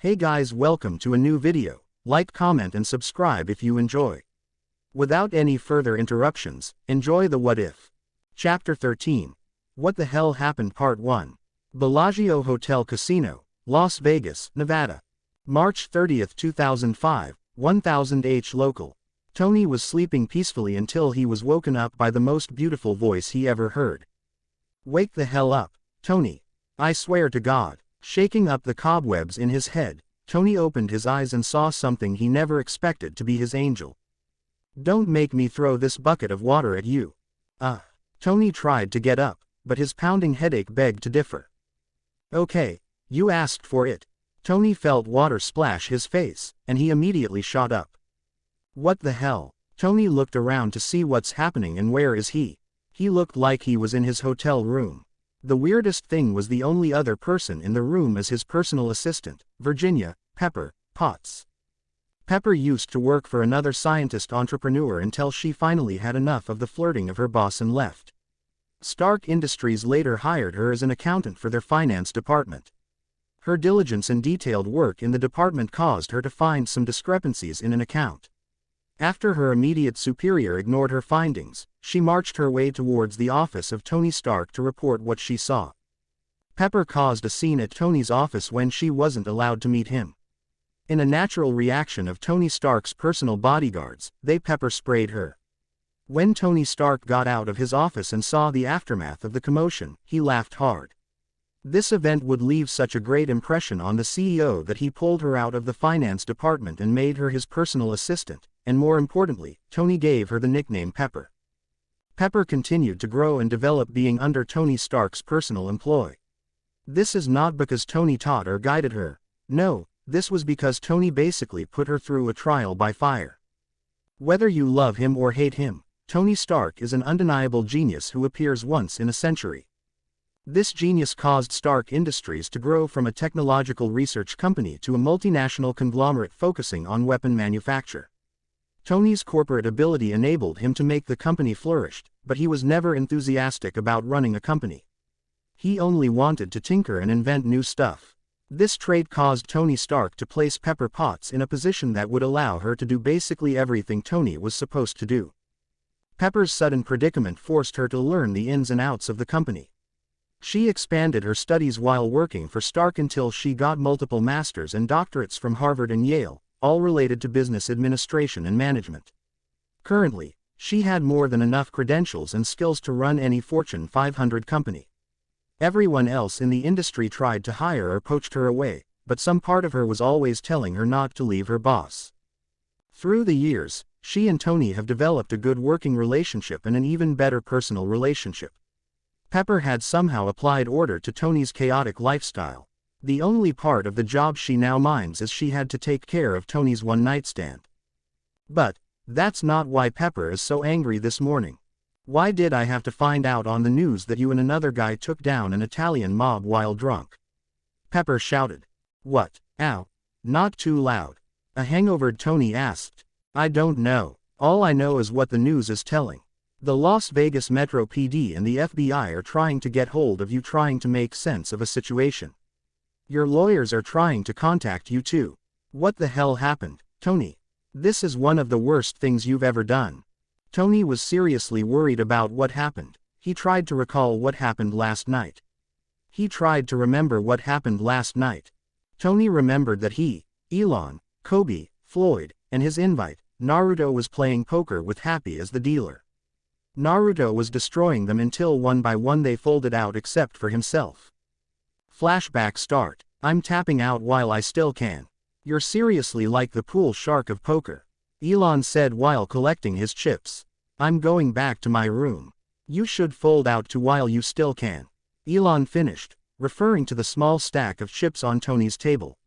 Hey guys, welcome to a new video. Like, comment and subscribe if you enjoy. Without any further interruptions, enjoy the What If. Chapter 13. What the Hell Happened Part 1. Bellagio Hotel Casino, Las Vegas, Nevada. March 30, 2005, 1000 H local. Tony was sleeping peacefully until he was woken up by the most beautiful voice he ever heard. Wake the hell up, Tony. I swear to God. Shaking up the cobwebs in his head, Tony opened his eyes and saw something he never expected to be his angel. Don't make me throw this bucket of water at you. Tony tried to get up, but his pounding headache begged to differ. Okay, you asked for it. Tony felt water splash his face, and he immediately shot up. What the hell? Tony looked around to see what's happening and where is he. He looked like he was in his hotel room. The weirdest thing was the only other person in the room as his personal assistant, Virginia Pepper Potts. Pepper used to work for another scientist entrepreneur until she finally had enough of the flirting of her boss and left. Stark Industries later hired her as an accountant for their finance department. Her diligence and detailed work in the department caused her to find some discrepancies in an account. After her immediate superior ignored her findings, she marched her way towards the office of Tony Stark to report what she saw. Pepper caused a scene at Tony's office when she wasn't allowed to meet him. In a natural reaction of Tony Stark's personal bodyguards, they pepper sprayed her. When Tony Stark got out of his office and saw the aftermath of the commotion, he laughed hard. This event would leave such a great impression on the CEO that he pulled her out of the finance department and made her his personal assistant, and more importantly, Tony gave her the nickname Pepper. Pepper continued to grow and develop being under Tony Stark's personal employ. This is not because Tony taught or guided her. No, this was because Tony basically put her through a trial by fire. Whether you love him or hate him, Tony Stark is an undeniable genius who appears once in a century. This genius caused Stark Industries to grow from a technological research company to a multinational conglomerate focusing on weapon manufacture. Tony's corporate ability enabled him to make the company flourish, but he was never enthusiastic about running a company. He only wanted to tinker and invent new stuff. This trait caused Tony Stark to place Pepper Potts in a position that would allow her to do basically everything Tony was supposed to do. Pepper's sudden predicament forced her to learn the ins and outs of the company. She expanded her studies while working for Stark until she got multiple masters and doctorates from Harvard and Yale, all related to business administration and management. Currently, she had more than enough credentials and skills to run any Fortune 500 company. Everyone else in the industry tried to hire or poached her away, but some part of her was always telling her not to leave her boss. Through the years, she and Tony have developed a good working relationship and an even better personal relationship. Pepper had somehow applied order to Tony's chaotic lifestyle. The only part of the job she now minds is she had to take care of Tony's one-night stand. But that's not why Pepper is so angry this morning. Why did I have to find out on the news that you and another guy took down an Italian mob while drunk? Pepper shouted. What? Ow. Not too loud. A hangovered Tony asked. I don't know. All I know is what the news is telling. The Las Vegas Metro PD and the FBI are trying to get hold of you, trying to make sense of a situation. Your lawyers are trying to contact you too. What the hell happened, Tony? This is one of the worst things you've ever done. Tony was seriously worried about what happened. He tried to recall what happened last night. He tried to remember what happened last night. Tony remembered that he, Elon, Kobe, Floyd, and his invite, Naruto, was playing poker with Happy as the dealer. Naruto was destroying them until one by one they folded out except for himself. Flashback start. I'm tapping out while I still can. You're seriously like the pool shark of poker. Elon said while collecting his chips. I'm going back to my room. You should fold out too while you still can. Elon finished, referring to the small stack of chips on Tony's table.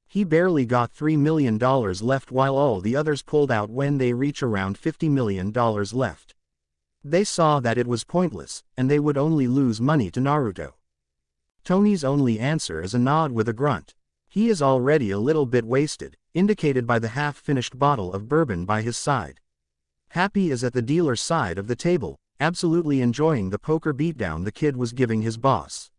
He barely got $3 million left while all the others pulled out when they reach around $50 million left. They saw that it was pointless, and they would only lose money to Naruto. Tony's only answer is a nod with a grunt. He is already a little bit wasted, indicated by the half-finished bottle of bourbon by his side. Happy is at the dealer's side of the table, absolutely enjoying the poker beatdown the kid was giving his boss.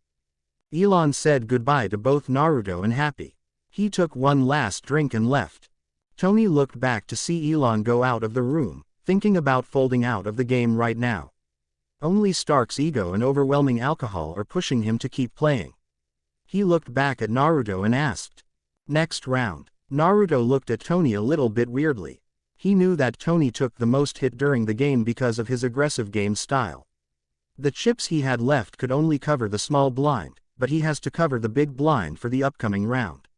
Elon said goodbye to both Naruto and Happy. He took one last drink and left. Tony looked back to see Elon go out of the room, thinking about folding out of the game right now. Only Stark's ego and overwhelming alcohol are pushing him to keep playing. He looked back at Naruto and asked. Next round. Naruto looked at Tony a little bit weirdly. He knew that Tony took the most hit during the game because of his aggressive game style. The chips he had left could only cover the small blind, but he has to cover the big blind for the upcoming round.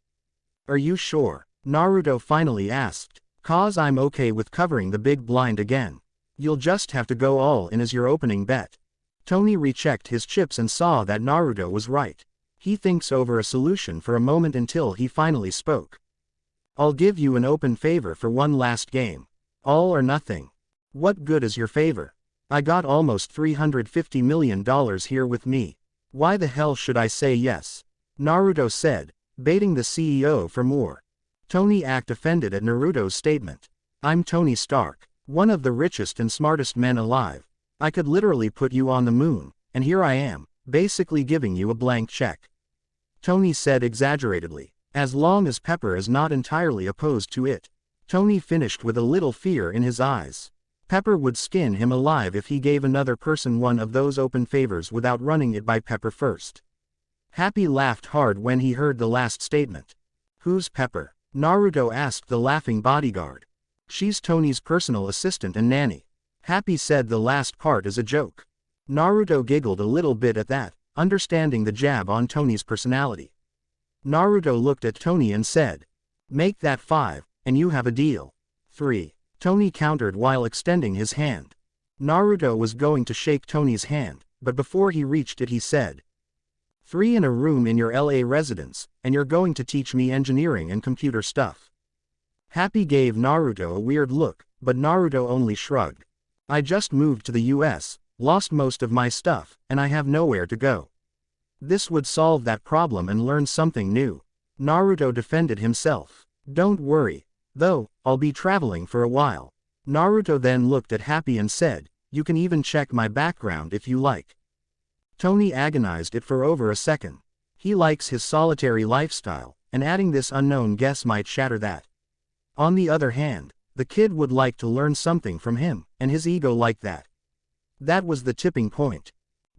Are you sure? Naruto finally asked. "'Cause I'm okay with covering the big blind again. You'll just have to go all in as your opening bet." Tony rechecked his chips and saw that Naruto was right. He thinks over a solution for a moment until he finally spoke. "I'll give you an open favor for one last game. All or nothing." "What good is your favor? I got almost $350 million here with me. Why the hell should I say yes?" Naruto said, baiting the CEO for more. Tony acted offended at Naruto's statement. "I'm Tony Stark, one of the richest and smartest men alive. I could literally put you on the moon, and here I am, basically giving you a blank check," Tony said exaggeratedly. "As long as Pepper is not entirely opposed to it." Tony finished with a little fear in his eyes. Pepper would skin him alive if he gave another person one of those open favors without running it by Pepper first. Happy laughed hard when he heard the last statement. "Who's Pepper?" Naruto asked the laughing bodyguard. "She's Tony's personal assistant and nanny." Happy said the last part as a joke. Naruto giggled a little bit at that, understanding the jab on Tony's personality. Naruto looked at Tony and said, "Make that 5, and you have a deal." 3. Tony countered while extending his hand. Naruto was going to shake Tony's hand, but before he reached it he said, "3 in a room in your LA residence, and you're going to teach me engineering and computer stuff." Happy gave Naruto a weird look, but Naruto only shrugged. "I just moved to the US, lost most of my stuff, and I have nowhere to go. This would solve that problem and learn something new." Naruto defended himself. "Don't worry, though, I'll be traveling for a while." Naruto then looked at Happy and said, "You can even check my background if you like." Tony agonized it for over a second. He likes his solitary lifestyle, and adding this unknown guess might shatter that. On the other hand, the kid would like to learn something from him, and his ego liked that. That was the tipping point.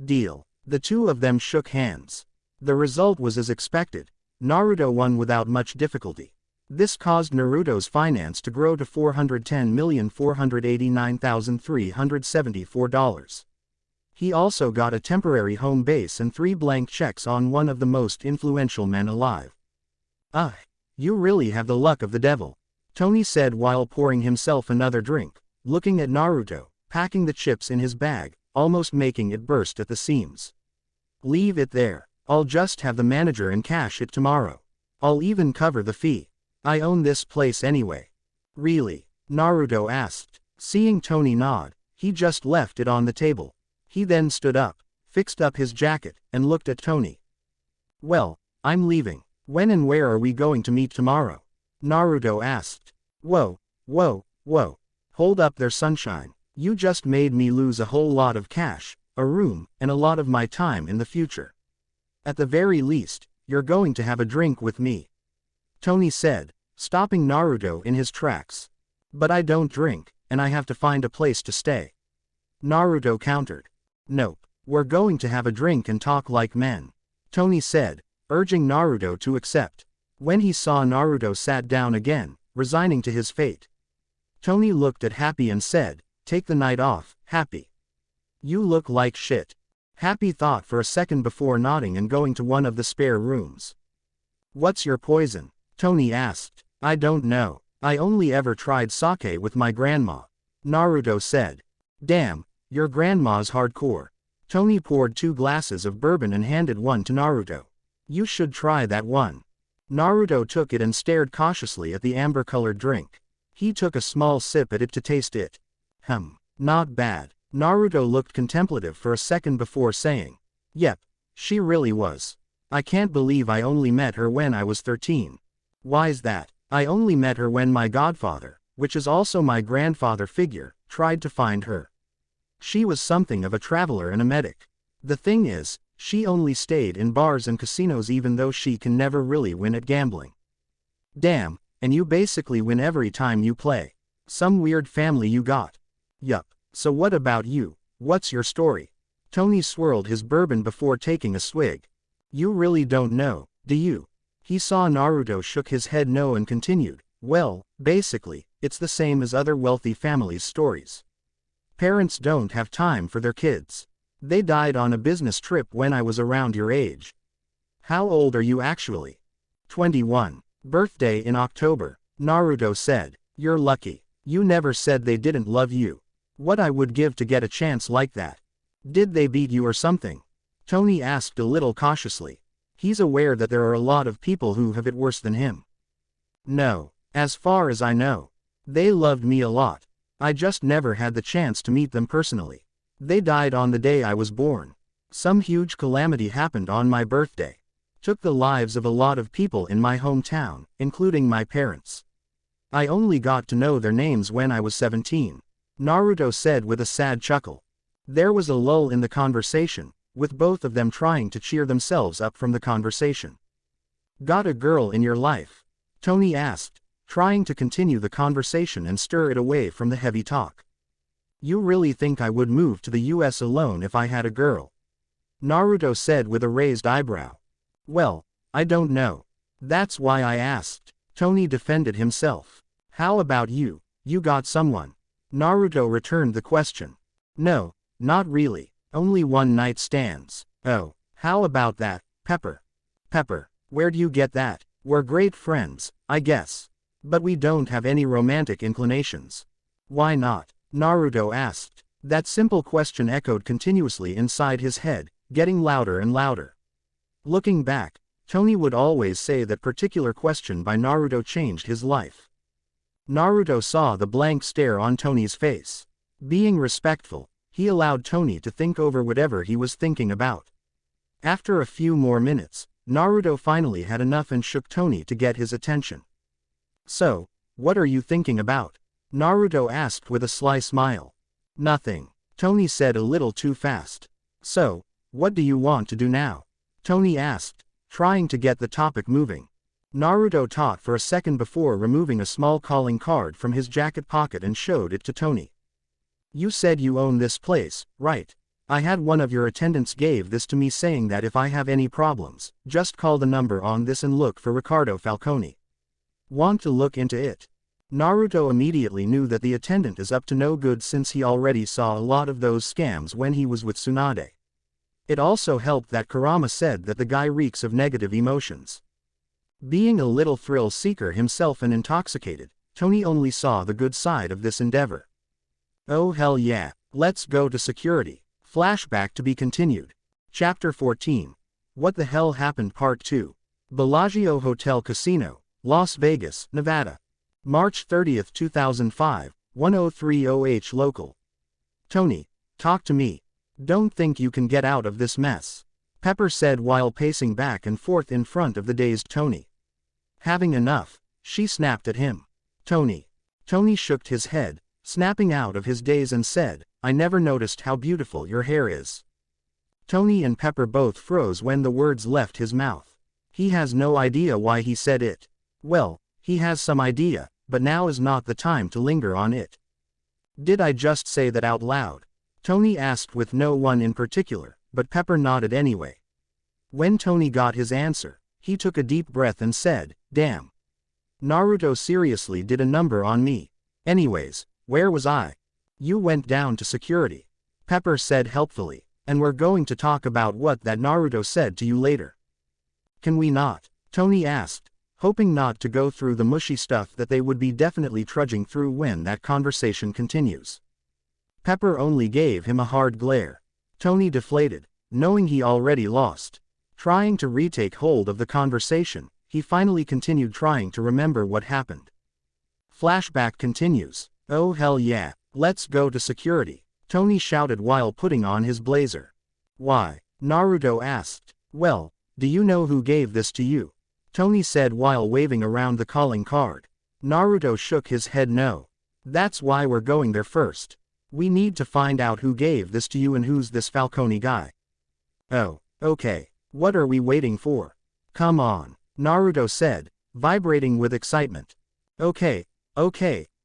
"Deal." The two of them shook hands. The result was as expected. Naruto won without much difficulty. This caused Naruto's finance to grow to $410,489,374. He also got a temporary home base and 3 blank checks on one of the most influential men alive. You really have the luck of the devil," Tony said while pouring himself another drink, looking at Naruto, packing the chips in his bag, almost making it burst at the seams. "Leave it there. I'll just have the manager and cash it tomorrow. I'll even cover the fee. I own this place anyway." "Really?" Naruto asked. Seeing Tony nod, he just left it on the table. He then stood up, fixed up his jacket, and looked at Tony. "Well, I'm leaving. When and where are we going to meet tomorrow?" Naruto asked. Whoa. Hold up there, sunshine. You just made me lose a whole lot of cash, a room, and a lot of my time in the future. At the very least, you're going to have a drink with me," Tony said, stopping Naruto in his tracks. "But I don't drink, and I have to find a place to stay," Naruto countered. "Nope, we're going to have a drink and talk like men," Tony said, urging Naruto to accept. When he saw Naruto sat down again, resigning to his fate, Tony looked at Happy and said, "Take the night off, Happy. You look like shit." Happy thought for a second before nodding and going to one of the spare rooms. "What's your poison?" Tony asked. "I don't know. I only ever tried sake with my grandma," Naruto said. "Damn, your grandma's hardcore." Tony poured 2 glasses of bourbon and handed one to Naruto. "You should try that one." Naruto took it and stared cautiously at the amber-colored drink. He took a small sip at it to taste it. Not bad." Naruto looked contemplative for a second before saying, "Yep, she really was. I can't believe I only met her when I was 13. Why's that? I only met her when my godfather, which is also my grandfather figure, tried to find her. She was something of a traveler and a medic. The thing is, she only stayed in bars and casinos even though she can never really win at gambling. Damn, and you basically win every time you play. Some weird family you got. Yup, so what about you? What's your story? Tony swirled his bourbon before taking a swig. You really don't know, do you? He saw Naruto shook his head no and continued, well, basically, it's the same as other wealthy families' stories. Parents don't have time for their kids. They died on a business trip when I was around your age. How old are you actually? 21. Birthday in October. Naruto said, you're lucky. You never said they didn't love you. What I would give to get a chance like that. Did they beat you or something? Tony asked a little cautiously. He's aware that there are a lot of people who have it worse than him. No, as far as I know. They loved me a lot. I just never had the chance to meet them personally. They died on the day I was born. Some huge calamity happened on my birthday. Took the lives of a lot of people in my hometown, including my parents. I only got to know their names when I was 17. Naruto said with a sad chuckle. There was a lull in the conversation, with both of them trying to cheer themselves up from the conversation. Got a girl in your life? Tony asked, trying to continue the conversation and stir it away from the heavy talk. You really think I would move to the US alone if I had a girl? Naruto said with a raised eyebrow. Well, I don't know. That's why I asked. Tony defended himself. How about you? You got someone? Naruto returned the question. No, not really. Only one night stands. Oh, how about that, Pepper? Pepper, where do you get that? We're great friends, I guess. But we don't have any romantic inclinations. Why not? Naruto asked. That simple question echoed continuously inside his head, getting louder and louder. Looking back, Tony would always say that particular question by Naruto changed his life. Naruto saw the blank stare on Tony's face. Being respectful, he allowed Tony to think over whatever he was thinking about. After a few more minutes, Naruto finally had enough and shook Tony to get his attention. So, what are you thinking about? Naruto asked with a sly smile. Nothing. Tony said a little too fast. So, what do you want to do now? Tony asked, trying to get the topic moving. Naruto thought for a second before removing a small calling card from his jacket pocket and showed it to Tony. You said you own this place, right? I had one of your attendants gave this to me saying that if I have any problems, just call the number on this and look for Riccardo Falcone. Want to look into it? Naruto immediately knew that the attendant is up to no good since he already saw a lot of those scams when he was with Tsunade. It also helped that Kurama said that the guy reeks of negative emotions. Being a little thrill seeker himself and intoxicated, Tony only saw the good side of this endeavor. Oh hell yeah, let's go to security. Flashback to be continued. Chapter 14. What the Hell Happened Part 2. Bellagio Hotel Casino, Las Vegas, Nevada. March 30, 2005, 1030H local. Tony, talk to me. Don't think you can get out of this mess. Pepper said while pacing back and forth in front of the dazed Tony. Having enough, she snapped at him. Tony. Tony shook his head, snapping out of his daze and said, I never noticed how beautiful your hair is. Tony and Pepper both froze when the words left his mouth. He has no idea why he said it. Well, he has some idea, but now is not the time to linger on it. Did I just say that out loud? Tony asked with no one in particular, but Pepper nodded anyway. When Tony got his answer, he took a deep breath and said, damn. Naruto seriously did a number on me. Anyways, where was I? You went down to security. Pepper said helpfully, and we're going to talk about what that Naruto said to you later. Can we not? Tony asked, hoping not to go through the mushy stuff that they would be definitely trudging through when that conversation continues. Pepper only gave him a hard glare. Tony deflated, knowing he already lost. Trying to retake hold of the conversation, he finally continued trying to remember what happened. Flashback continues. Oh hell yeah, let's go to security, Tony shouted while putting on his blazer. Why? Naruto asked. Well, do you know who gave this to you? Tony said while waving around the calling card. Naruto shook his head no. That's why we're going there first. We need to find out who gave this to you and who's this Falcone guy. Oh, okay. What are we waiting for? Come on, Naruto said, vibrating with excitement. Okay,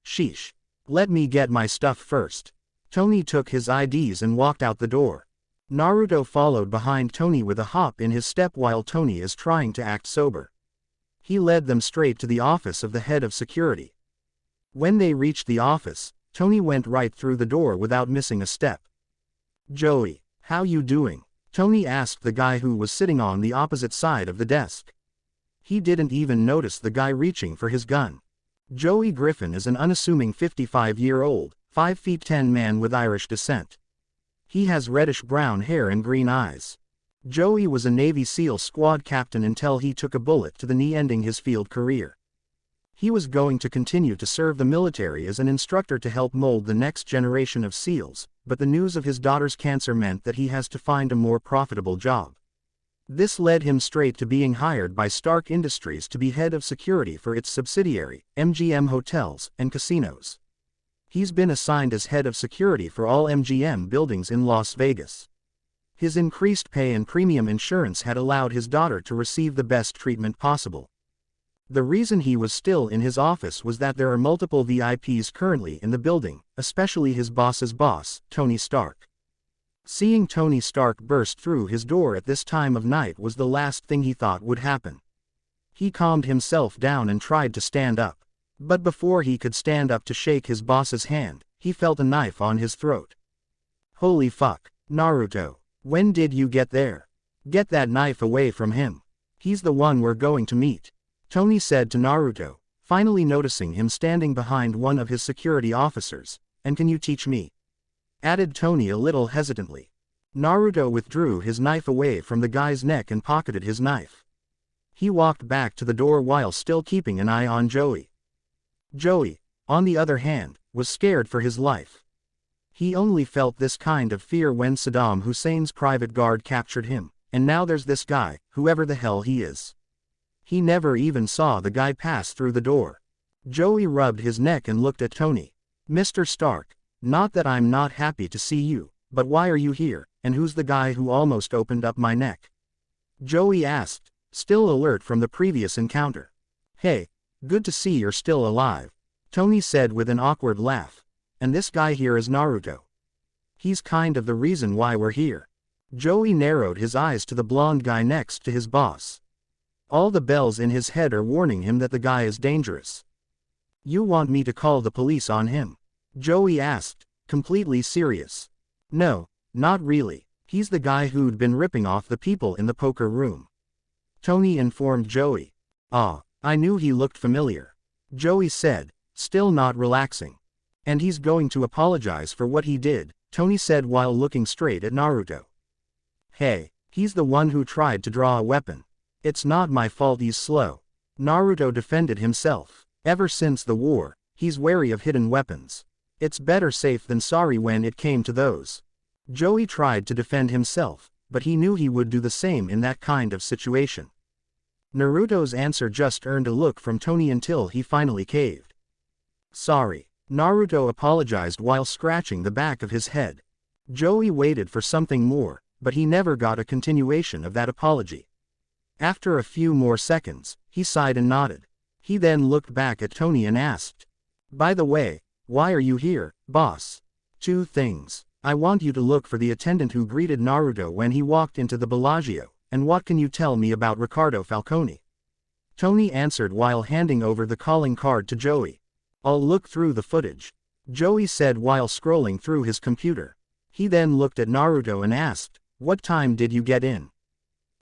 sheesh. Let me get my stuff first. Tony took his IDs and walked out the door. Naruto followed behind Tony with a hop in his step while Tony is trying to act sober. He led them straight to the office of the head of security. When they reached the office, Tony went right through the door without missing a step. Joey, how you doing? Tony asked the guy who was sitting on the opposite side of the desk. He didn't even notice the guy reaching for his gun. Joey Griffin is an unassuming 55-year-old, 5 feet 10 man with Irish descent. He has reddish-brown hair and green eyes. Joey was a Navy SEAL squad captain until he took a bullet to the knee, ending his field career. He was going to continue to serve the military as an instructor to help mold the next generation of SEALs, but the news of his daughter's cancer meant that he has to find a more profitable job. This led him straight to being hired by Stark Industries to be head of security for its subsidiary, MGM Hotels and Casinos. He's been assigned as head of security for all MGM buildings in Las Vegas. His increased pay and premium insurance had allowed his daughter to receive the best treatment possible. The reason he was still in his office was that there are multiple VIPs currently in the building, especially his boss's boss, Tony Stark. Seeing Tony Stark burst through his door at this time of night was the last thing he thought would happen. He calmed himself down and tried to stand up. But before he could stand up to shake his boss's hand, he felt a knife on his throat. Holy fuck, Naruto. When did you get there? Get that knife away from him. He's the one we're going to meet. Tony said to Naruto, finally noticing him standing behind one of his security officers. And can you teach me? Added Tony a little hesitantly. Naruto withdrew his knife away from the guy's neck and pocketed his knife. He walked back to the door while still keeping an eye on Joey. Joey, on the other hand, was scared for his life. He only felt this kind of fear when Saddam Hussein's private guard captured him, and now there's this guy, whoever the hell he is. He never even saw the guy pass through the door. Joey rubbed his neck and looked at Tony. Mr. Stark, not that I'm not happy to see you, but why are you here, and who's the guy who almost opened up my neck? Joey asked, still alert from the previous encounter. Hey, good to see you're still alive, Tony said with an awkward laugh. And this guy here is Naruto. He's kind of the reason why we're here. Joey narrowed his eyes to the blonde guy next to his boss. All the bells in his head are warning him that the guy is dangerous. You want me to call the police on him? Joey asked, completely serious. No, not really. He's the guy who'd been ripping off the people in the poker room. Tony informed Joey. Ah, I knew he looked familiar. Joey said, still not relaxing. And he's going to apologize for what he did, Tony said while looking straight at Naruto. Hey, he's the one who tried to draw a weapon. It's not my fault he's slow. Naruto defended himself. Ever since the war, he's wary of hidden weapons. It's better safe than sorry when it came to those. Joey tried to defend himself, but he knew he would do the same in that kind of situation. Naruto's answer just earned a look from Tony until he finally caved. Sorry. Naruto apologized while scratching the back of his head. Joey waited for something more, but he never got a continuation of that apology. After a few more seconds, he sighed and nodded. He then looked back at Tony and asked, by the way, why are you here, boss? 2 things. I want you to look for the attendant who greeted Naruto when he walked into the Bellagio, and what can you tell me about Riccardo Falcone? Tony answered while handing over the calling card to Joey. I'll look through the footage, Joey said while scrolling through his computer. He then looked at Naruto and asked, what time did you get in?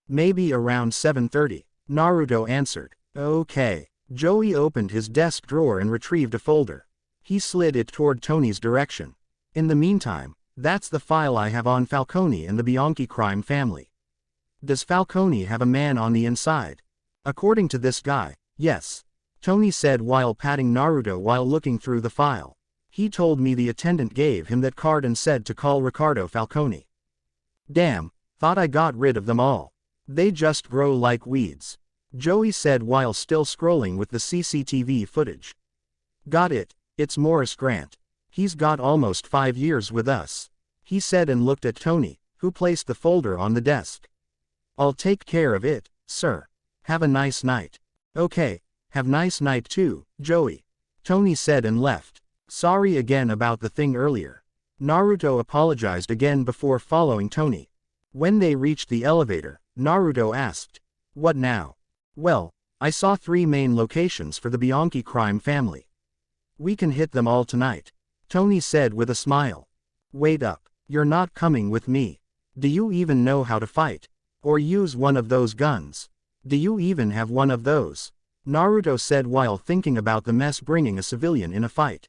Maybe around 7:30, Naruto answered. Okay. Joey opened his desk drawer and retrieved a folder. He slid it toward Tony's direction. In the meantime, that's the file I have on Falcone and the Bianchi crime family. Does Falcone have a man on the inside? According to this guy, yes. Tony said while patting Naruto while looking through the file. He told me the attendant gave him that card and said to call Riccardo Falcone. Damn, thought I got rid of them all. They just grow like weeds. Joey said while still scrolling with the CCTV footage. Got it, it's Morris Grant. He's got almost 5 years with us. He said and looked at Tony, who placed the folder on the desk. I'll take care of it, sir. Have a nice night. Okay. Have nice night too, Joey. Tony said and left. Sorry again about the thing earlier. Naruto apologized again before following Tony. When they reached the elevator, Naruto asked, "What now?" "Well, I saw 3 main locations for the Bianchi crime family. We can hit them all tonight," Tony said with a smile. "Wait up, you're not coming with me. Do you even know how to fight? Or use one of those guns? Do you even have one of those?" Naruto said while thinking about the mess bringing a civilian in a fight.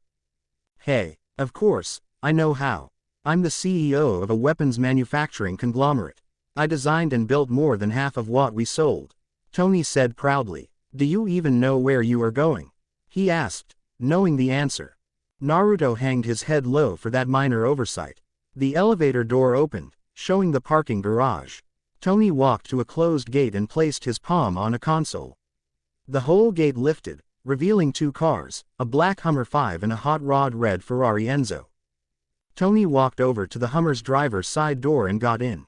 "Hey, of course, I know how. I'm the CEO of a weapons manufacturing conglomerate. I designed and built more than half of what we sold," Tony said proudly. "Do you even know where you are going?" he asked, knowing the answer. Naruto hanged his head low for that minor oversight. The elevator door opened, showing the parking garage. Tony walked to a closed gate and placed his palm on a console. The whole gate lifted, revealing 2 cars, a black Hummer 5 and a hot rod red Ferrari Enzo. Tony walked over to the Hummer's driver's side door and got in.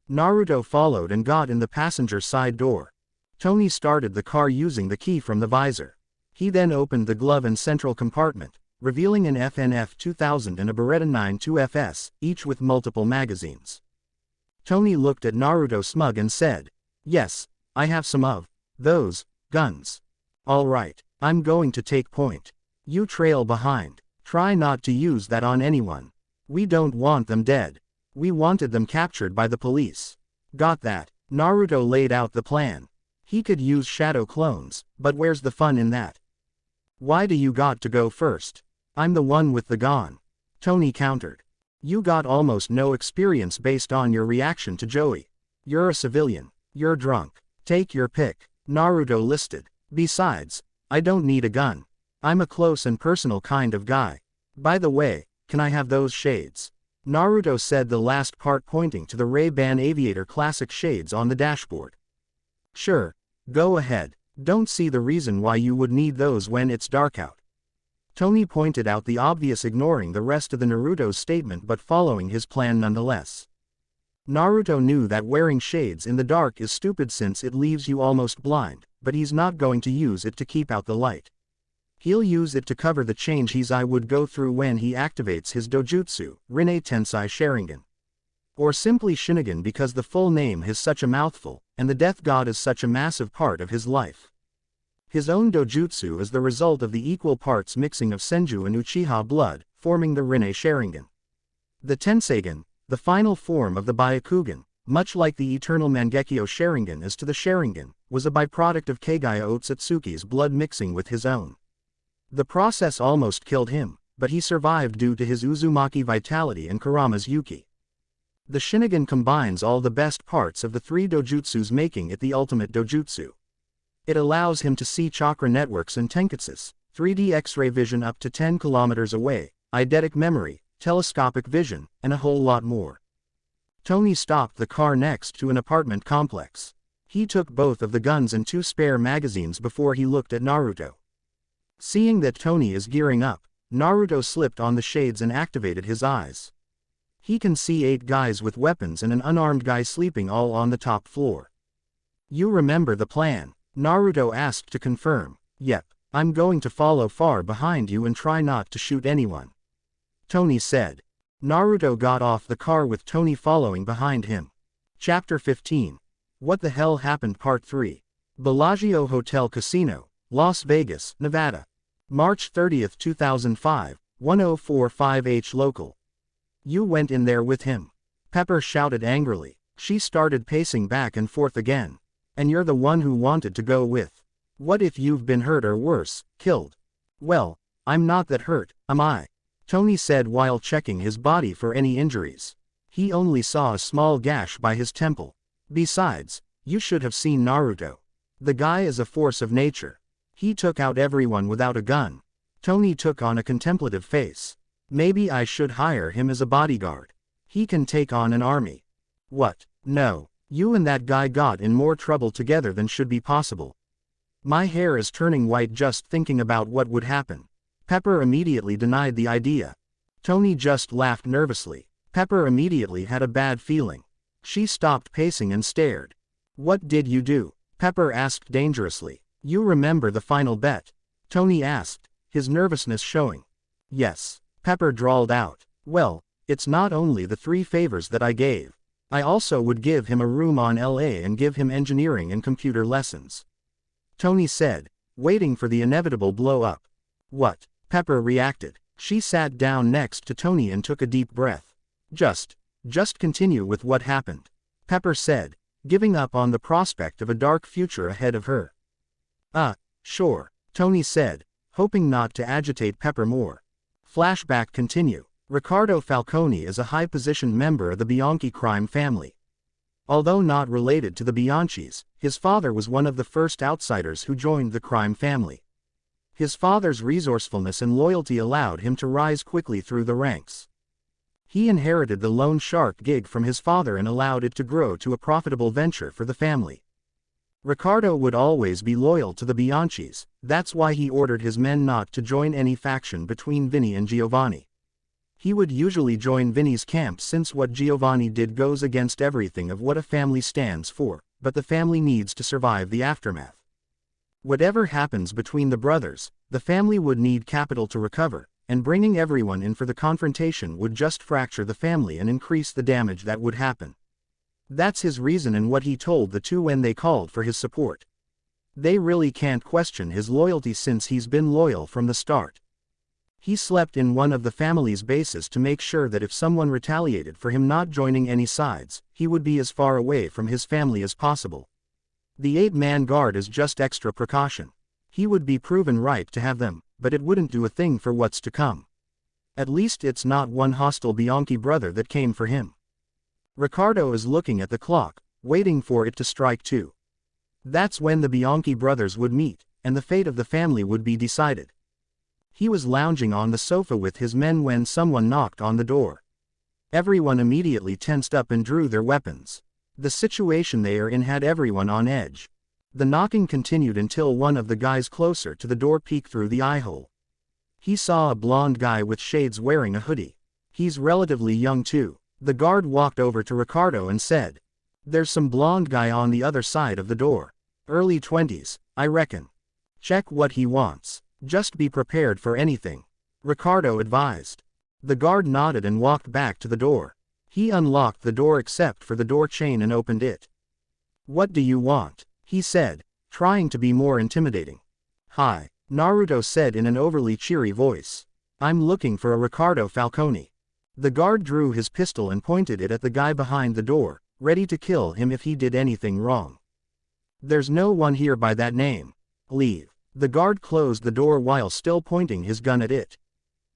Naruto followed and got in the passenger side door. Tony started the car using the key from the visor. He then opened the glove and central compartment, revealing an FNF 2000 and a Beretta 92FS, each with multiple magazines. Tony looked at Naruto smug and said, "Yes, I have some of those guns. All right, I'm going to take point. You trail behind. Try not to use that on anyone. We don't want them dead. We wanted them captured by the police. Got that?" Naruto laid out the plan. He could use shadow clones, but where's the fun in that? "Why do you got to go first? I'm the one with the gun," Tony countered. "You got almost no experience based on your reaction to Joey. You're a civilian. You're drunk. Take your pick," Naruto listed. "Besides, I don't need a gun. I'm a close and personal kind of guy. By the way, can I have those shades?" Naruto said, the last part pointing to the Ray-Ban Aviator Classic shades on the dashboard. "Sure, go ahead. Don't see the reason why you would need those when it's dark out." Tony pointed out the obvious, ignoring the rest of the Naruto's statement but following his plan nonetheless. Naruto knew that wearing shades in the dark is stupid since it leaves you almost blind, but he's not going to use it to keep out the light. He'll use it to cover the change his eye would go through when he activates his dojutsu, Rinne Tensei Sharingan. Or simply Shinigami because the full name is such a mouthful, and the death god is such a massive part of his life. His own dojutsu is the result of the equal parts mixing of Senju and Uchiha blood, forming the Rinne Sharingan. The Tenseigan, the final form of the Byakugan, much like the eternal Mangekyo Sharingan is to the Sharingan, was a byproduct of Kagaya Otsutsuki's blood mixing with his own. The process almost killed him, but he survived due to his Uzumaki vitality and Kurama's Yuki. The Shinigami combines all the best parts of the 3 dojutsus, making it the ultimate dojutsu. It allows him to see chakra networks and tenketsus, 3D X-ray vision up to 10 kilometers away, eidetic memory, telescopic vision, and a whole lot more. Tony stopped the car next to an apartment complex. He took both of the guns and 2 spare magazines before he looked at Naruto. Seeing that Tony is gearing up, Naruto slipped on the shades and activated his eyes. He can see 8 guys with weapons and an unarmed guy sleeping all on the top floor. "You remember the plan?" Naruto asked to confirm. "Yep, I'm going to follow far behind you and try not to shoot anyone," Tony said. Naruto got off the car with Tony following behind him. Chapter 15. What the Hell Happened Part 3. Bellagio Hotel Casino, Las Vegas, Nevada. March 30, 2005, 1045H local. "You went in there with him?" Pepper shouted angrily. She started pacing back and forth again. "And you're the one who wanted to go with. What if you've been hurt or worse, killed?" "Well, I'm not that hurt, am I?" Tony said while checking his body for any injuries. He only saw a small gash by his temple. "Besides, you should have seen Naruto. The guy is a force of nature. He took out everyone without a gun." Tony took on a contemplative face. "Maybe I should hire him as a bodyguard. He can take on an army." "What? No. You and that guy got in more trouble together than should be possible." "My hair is turning white just thinking about what would happen." Pepper immediately denied the idea. Tony just laughed nervously. Pepper immediately had a bad feeling. She stopped pacing and stared. "What did you do?" Pepper asked dangerously. You remember the final bet? Tony asked, his nervousness showing. Yes, Pepper drawled out. Well, it's not only the 3 favors that I gave. I also would give him a room on LA and give him engineering and computer lessons. Tony said, waiting for the inevitable blow-up. What? Pepper reacted. She sat down next to Tony and took a deep breath. Just continue with what happened. Pepper said, giving up on the prospect of a dark future ahead of her. Sure, Tony said, hoping not to agitate Pepper more. Flashback continue. Riccardo Falcone is a high-positioned member of the Bianchi crime family. Although not related to the Bianchis, his father was one of the first outsiders who joined the crime family. His father's resourcefulness and loyalty allowed him to rise quickly through the ranks. He inherited the loan shark gig from his father and allowed it to grow to a profitable venture for the family. Riccardo would always be loyal to the Bianchis, that's why he ordered his men not to join any faction between Vinny and Giovanni. He would usually join Vinny's camp since what Giovanni did goes against everything of what a family stands for, but the family needs to survive the aftermath. Whatever happens between the brothers, the family would need capital to recover, and bringing everyone in for the confrontation would just fracture the family and increase the damage that would happen. That's his reason and what he told the 2 when they called for his support. They really can't question his loyalty since he's been loyal from the start. He slept in one of the family's bases to make sure that if someone retaliated for him not joining any sides, he would be as far away from his family as possible. The 8-man guard is just extra precaution. He would be proven right to have them, but it wouldn't do a thing for what's to come. At least it's not one hostile Bianchi brother that came for him. Riccardo is looking at the clock, waiting for it to strike 2. That's when the Bianchi brothers would meet, and the fate of the family would be decided. He was lounging on the sofa with his men when someone knocked on the door. Everyone immediately tensed up and drew their weapons. The situation they are in had everyone on edge. The knocking continued until one of the guys closer to the door peeked through the eye-hole. He saw a blonde guy with shades wearing a hoodie. He's relatively young too. The guard walked over to Riccardo and said, "There's some blonde guy on the other side of the door. Early 20s, I reckon. Check what he wants. Just be prepared for anything," Riccardo advised. The guard nodded and walked back to the door. He unlocked the door except for the door chain and opened it. "What do you want?" he said, trying to be more intimidating. "Hi," Naruto said in an overly cheery voice. "I'm looking for a Riccardo Falcone." The guard drew his pistol and pointed it at the guy behind the door, ready to kill him if he did anything wrong. "There's no one here by that name. Leave." The guard closed the door while still pointing his gun at it.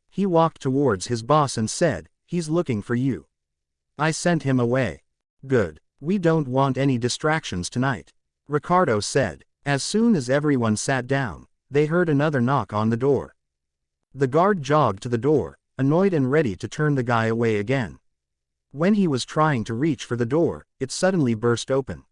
He walked towards his boss and said, "He's looking for you. I sent him away." "Good. We don't want any distractions tonight," Riccardo said. As soon as everyone sat down, they heard another knock on the door. The guard jogged to the door, annoyed and ready to turn the guy away again. When he was trying to reach for the door, it suddenly burst open.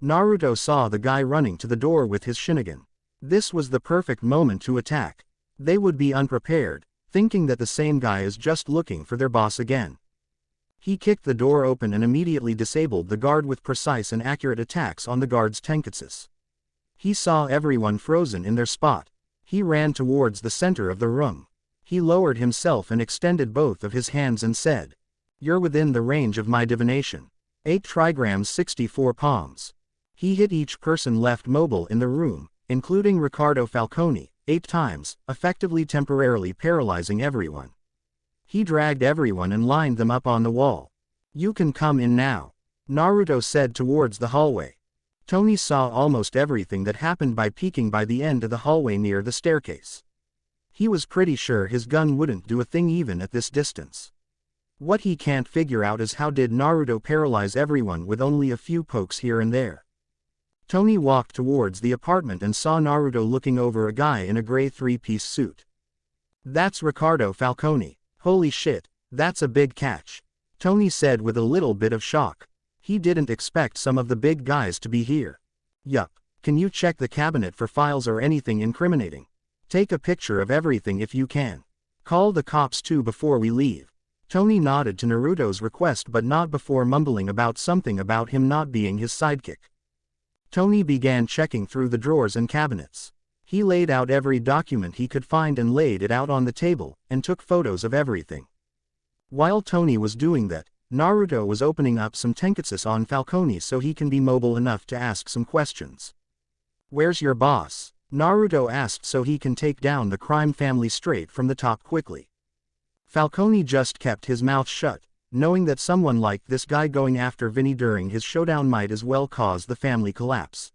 Naruto saw the guy running to the door with his Shinigami. This was the perfect moment to attack. They would be unprepared, thinking that the same guy is just looking for their boss again. He kicked the door open and immediately disabled the guard with precise and accurate attacks on the guard's tenketsus. He saw everyone frozen in their spot. He ran towards the center of the room. He lowered himself and extended both of his hands and said, "You're within the range of my divination. 8 trigrams 64 palms." He hit each person left mobile in the room, including Riccardo Falcone, 8 times, effectively temporarily paralyzing everyone. He dragged everyone and lined them up on the wall. "You can come in now," Naruto said towards the hallway. Tony saw almost everything that happened by peeking by the end of the hallway near the staircase. He was pretty sure his gun wouldn't do a thing even at this distance. What he can't figure out is how did Naruto paralyze everyone with only a few pokes here and there. Tony walked towards the apartment and saw Naruto looking over a guy in a gray 3-piece suit. "That's Riccardo Falcone. Holy shit, that's a big catch," Tony said with a little bit of shock. He didn't expect some of the big guys to be here. "Yup, can you check the cabinet for files or anything incriminating? Take a picture of everything if you can. Call the cops too before we leave." Tony nodded to Naruto's request but not before mumbling about something about him not being his sidekick. Tony began checking through the drawers and cabinets. He laid out every document he could find and laid it out on the table, and took photos of everything. While Tony was doing that, Naruto was opening up some tenketsu on Falcone so he can be mobile enough to ask some questions. "Where's your boss?" Naruto asked so he can take down the crime family straight from the top quickly. Falcone just kept his mouth shut, knowing that someone like this guy going after Vinny during his showdown might as well cause the family collapse.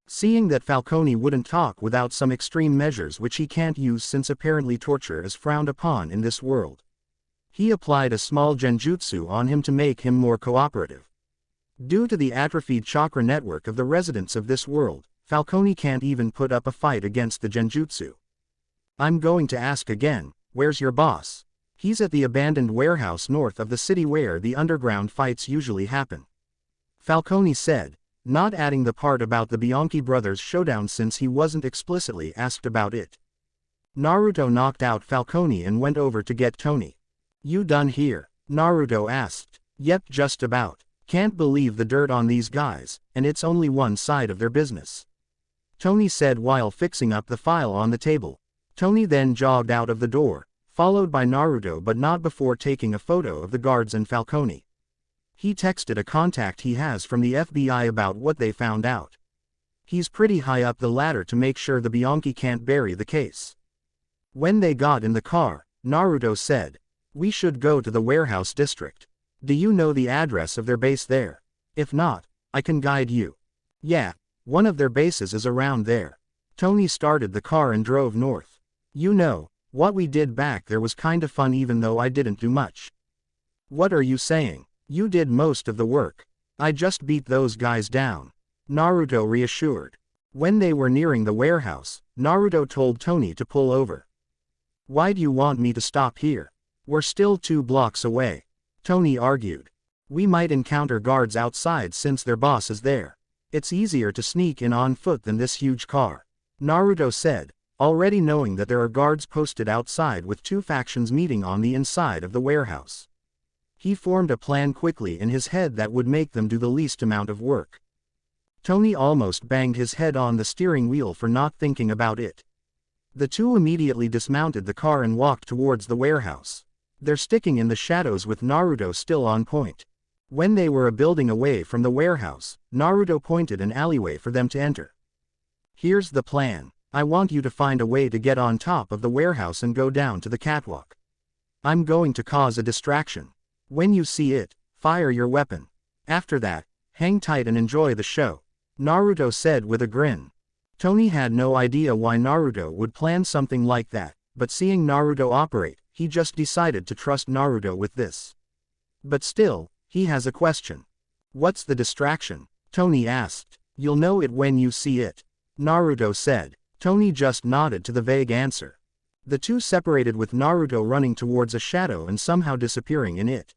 Seeing that Falcone wouldn't talk without some extreme measures which he can't use since apparently torture is frowned upon in this world, he applied a small genjutsu on him to make him more cooperative. Due to the atrophied chakra network of the residents of this world, Falcone can't even put up a fight against the genjutsu. "I'm going to ask again, where's your boss?" "He's at the abandoned warehouse north of the city where the underground fights usually happen," Falcone said, not adding the part about the Bianchi brothers' showdown since he wasn't explicitly asked about it. Naruto knocked out Falcone and went over to get Tony. "You done here?" Naruto asked. "Yep, just about. Can't believe the dirt on these guys, and it's only one side of their business," Tony said while fixing up the file on the table. Tony then jogged out of the door, followed by Naruto but not before taking a photo of the guards and Falcone. He texted a contact he has from the FBI about what they found out. He's pretty high up the ladder to make sure the Bianchi can't bury the case. When they got in the car, Naruto said, "We should go to the warehouse district. Do you know the address of their base there? If not, I can guide you." "Yeah, one of their bases is around there." Tony started the car and drove north. "You know, what we did back there was kinda fun even though I didn't do much." "What are you saying? You did most of the work. I just beat those guys down," Naruto reassured. When they were nearing the warehouse, Naruto told Tony to pull over. "Why do you want me to stop here? We're still 2 blocks away," Tony argued. "We might encounter guards outside since their boss is there. It's easier to sneak in on foot than this huge car," Naruto said, already knowing that there are guards posted outside with 2 factions meeting on the inside of the warehouse. He formed a plan quickly in his head that would make them do the least amount of work. Tony almost banged his head on the steering wheel for not thinking about it. The 2 immediately dismounted the car and walked towards the warehouse. They're sticking in the shadows with Naruto still on point. When they were a building away from the warehouse, Naruto pointed an alleyway for them to enter. "Here's the plan. I want you to find a way to get on top of the warehouse and go down to the catwalk. I'm going to cause a distraction. When you see it, fire your weapon. After that, hang tight and enjoy the show," Naruto said with a grin. Tony had no idea why Naruto would plan something like that, but seeing Naruto operate, he just decided to trust Naruto with this. But still, he has a question. "What's the distraction?" Tony asked. "You'll know it when you see it," Naruto said. Tony just nodded to the vague answer. The 2 separated with Naruto running towards a shadow and somehow disappearing in it.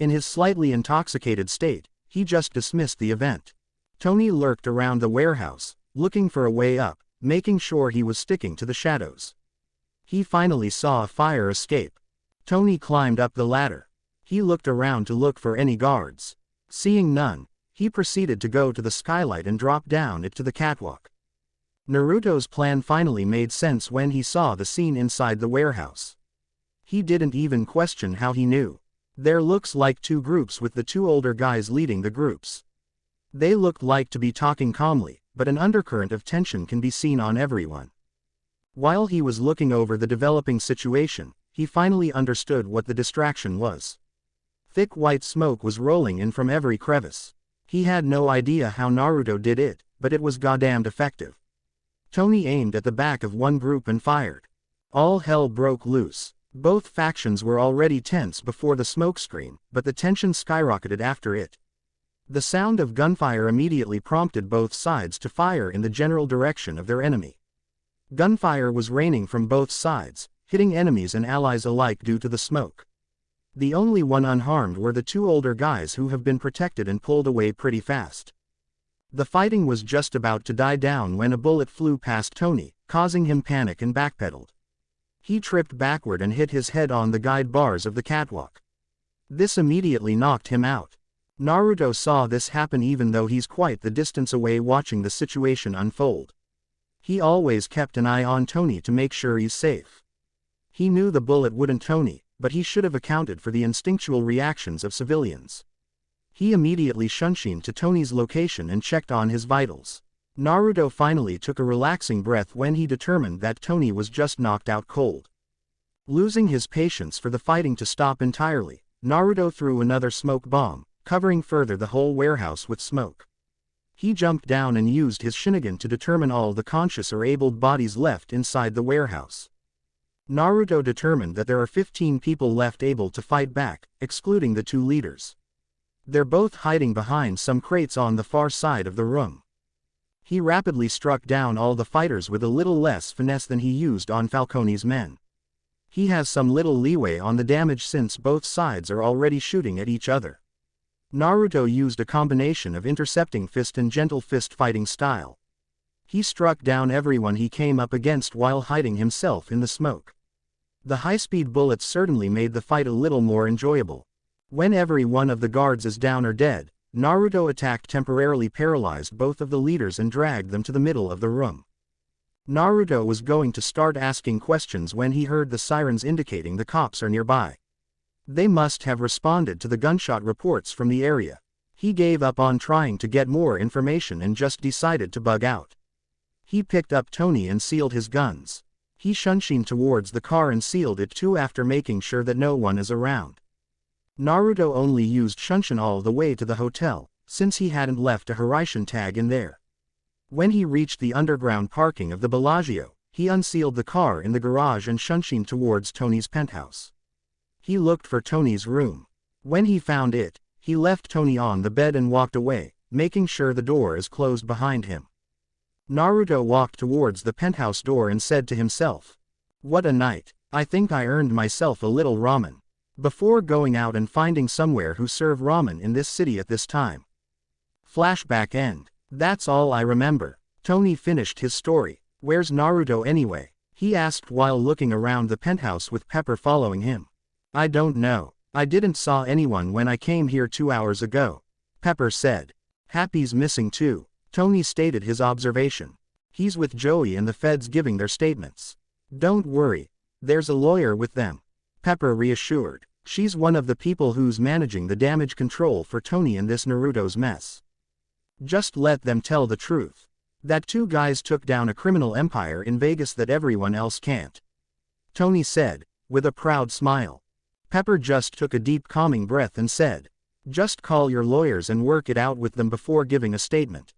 In his slightly intoxicated state, he just dismissed the event. Tony lurked around the warehouse, looking for a way up, making sure he was sticking to the shadows. He finally saw a fire escape. Tony climbed up the ladder. He looked around to look for any guards. Seeing none, he proceeded to go to the skylight and drop down it to the catwalk. Naruto's plan finally made sense when he saw the scene inside the warehouse. He didn't even question how he knew. There looks like 2 groups with the 2 older guys leading the groups. They looked like to be talking calmly, but an undercurrent of tension can be seen on everyone. While he was looking over the developing situation, he finally understood what the distraction was. Thick white smoke was rolling in from every crevice. He had no idea how Naruto did it, but it was goddamned effective. Tony aimed at the back of one group and fired. All hell broke loose. Both factions were already tense before the smokescreen, but the tension skyrocketed after it. The sound of gunfire immediately prompted both sides to fire in the general direction of their enemy. Gunfire was raining from both sides, hitting enemies and allies alike due to the smoke. The only one unharmed were the 2 older guys who have been protected and pulled away pretty fast. The fighting was just about to die down when a bullet flew past Tony, causing him panic and backpedaled. He tripped backward and hit his head on the guide bars of the catwalk. This immediately knocked him out. Naruto saw this happen even though he's quite the distance away watching the situation unfold. He always kept an eye on Tony to make sure he's safe. He knew the bullet wouldn't Tony, but he should have accounted for the instinctual reactions of civilians. He immediately shunshined to Tony's location and checked on his vitals. Naruto finally took a relaxing breath when he determined that Tony was just knocked out cold. Losing his patience for the fighting to stop entirely, Naruto threw another smoke bomb, covering further the whole warehouse with smoke. He jumped down and used his Shinigami to determine all the conscious or abled bodies left inside the warehouse. Naruto determined that there are 15 people left able to fight back, excluding the 2 leaders. They're both hiding behind some crates on the far side of the room. He rapidly struck down all the fighters with a little less finesse than he used on Falcone's men. He has some little leeway on the damage since both sides are already shooting at each other. Naruto used a combination of intercepting fist and gentle fist fighting style. He struck down everyone he came up against while hiding himself in the smoke. The high-speed bullets certainly made the fight a little more enjoyable. When every one of the guards is down or dead, Naruto attacked temporarily paralyzed both of the leaders and dragged them to the middle of the room. Naruto was going to start asking questions when he heard the sirens indicating the cops are nearby. They must have responded to the gunshot reports from the area. He gave up on trying to get more information and just decided to bug out. He picked up Tony and sealed his guns. He shunshined towards the car and sealed it too after making sure that no one is around. Naruto only used shunshin all the way to the hotel, since he hadn't left a Hiraishin tag in there. When he reached the underground parking of the Bellagio, he unsealed the car in the garage and shunshined towards Tony's penthouse. He looked for Tony's room. When he found it, he left Tony on the bed and walked away, making sure the door is closed behind him. Naruto walked towards the penthouse door and said to himself, "What a night, I think I earned myself a little ramen." Before going out and finding somewhere who serve ramen in this city at this time. Flashback end. That's all I remember. Tony finished his story. Where's Naruto anyway? He asked while looking around the penthouse with Pepper following him. I don't know. I didn't saw anyone when I came here 2 hours ago. Pepper said. Happy's missing too. Tony stated his observation. He's with Joey and the feds giving their statements. Don't worry. There's a lawyer with them. Pepper reassured. She's one of the people who's managing the damage control for Tony in this Naruto's mess. Just let them tell the truth. That 2 guys took down a criminal empire in Vegas that everyone else can't. Tony said, with a proud smile. Pepper just took a deep calming breath and said, just call your lawyers and work it out with them before giving a statement.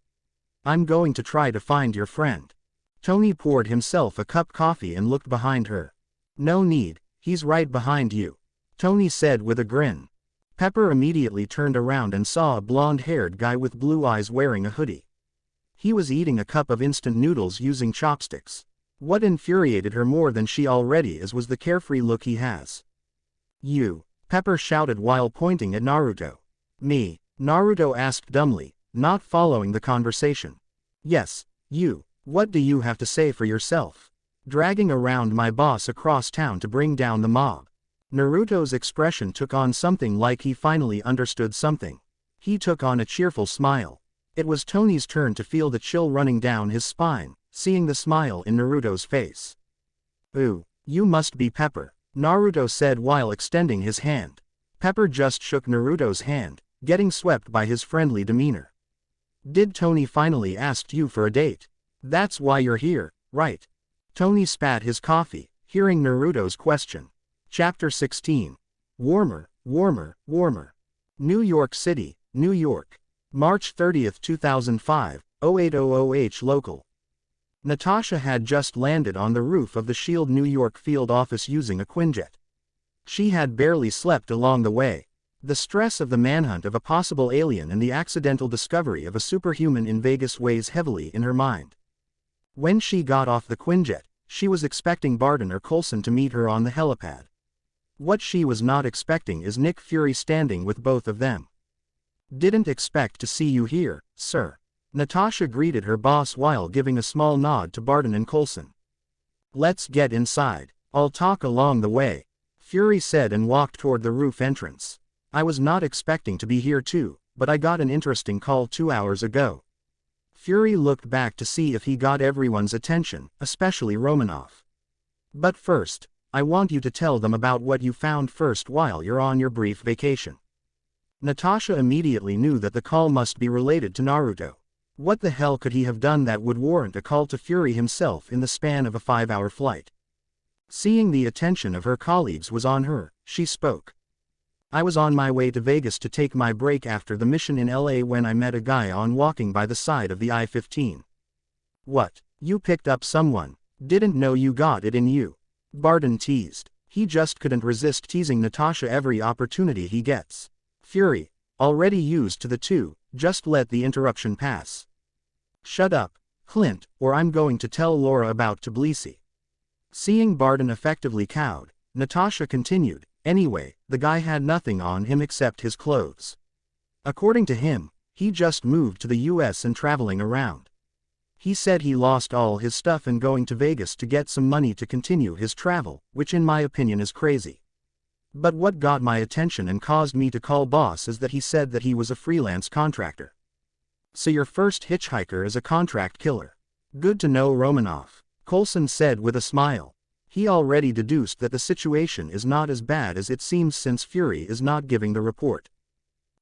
I'm going to try to find your friend. Tony poured himself a cup of coffee and looked behind her. No need, he's right behind you. Tony said with a grin. Pepper immediately turned around and saw a blonde-haired guy with blue eyes wearing a hoodie. He was eating a cup of instant noodles using chopsticks. What infuriated her more than she already is was the carefree look he has. You, Pepper shouted while pointing at Naruto. Me, Naruto asked dumbly, not following the conversation. Yes, you, what do you have to say for yourself? Dragging around my boss across town to bring down the mob. Naruto's expression took on something like he finally understood something. He took on a cheerful smile. It was Tony's turn to feel the chill running down his spine, seeing the smile in Naruto's face. Ooh, you must be Pepper, Naruto said while extending his hand. Pepper just shook Naruto's hand, getting swept by his friendly demeanor. Did Tony finally ask you for a date? That's why you're here, right? Tony spat his coffee, hearing Naruto's question. Chapter 16. Warmer, warmer, warmer. New York City, New York. March 30, 2005, 0800H local. Natasha had just landed on the roof of the SHIELD New York field office using a Quinjet. She had barely slept along the way. The stress of the manhunt of a possible alien and the accidental discovery of a superhuman in Vegas weighs heavily in her mind. When she got off the Quinjet, she was expecting Barton or Coulson to meet her on the helipad. What she was not expecting is Nick Fury standing with both of them. Didn't expect to see you here, sir. Natasha greeted her boss while giving a small nod to Barton and Coulson. Let's get inside. I'll talk along the way, Fury said and walked toward the roof entrance. I was not expecting to be here too, but I got an interesting call 2 hours ago. Fury looked back to see if he got everyone's attention, especially Romanov. But first, I want you to tell them about what you found first while you're on your brief vacation. Natasha immediately knew that the call must be related to Naruto. What the hell could he have done that would warrant a call to Fury himself in the span of a 5-hour flight? Seeing the attention of her colleagues was on her, she spoke. I was on my way to Vegas to take my break after the mission in LA when I met a guy on walking by the side of the I-15. What? You picked up someone? Didn't know you got it in you. Barden teased. He just couldn't resist teasing Natasha every opportunity he gets. Fury, already used to the two, just let the interruption pass. Shut up, Clint, or I'm going to tell Laura about Tbilisi. Seeing Barden effectively cowed, Natasha continued, anyway, the guy had nothing on him except his clothes. According to him, he just moved to the US and traveling around. He said he lost all his stuff and going to Vegas to get some money to continue his travel, which in my opinion is crazy. But what got my attention and caused me to call boss is that he said that he was a freelance contractor. So your first hitchhiker is a contract killer. Good to know, Romanov, Coulson said with a smile. He already deduced that the situation is not as bad as it seems since Fury is not giving the report.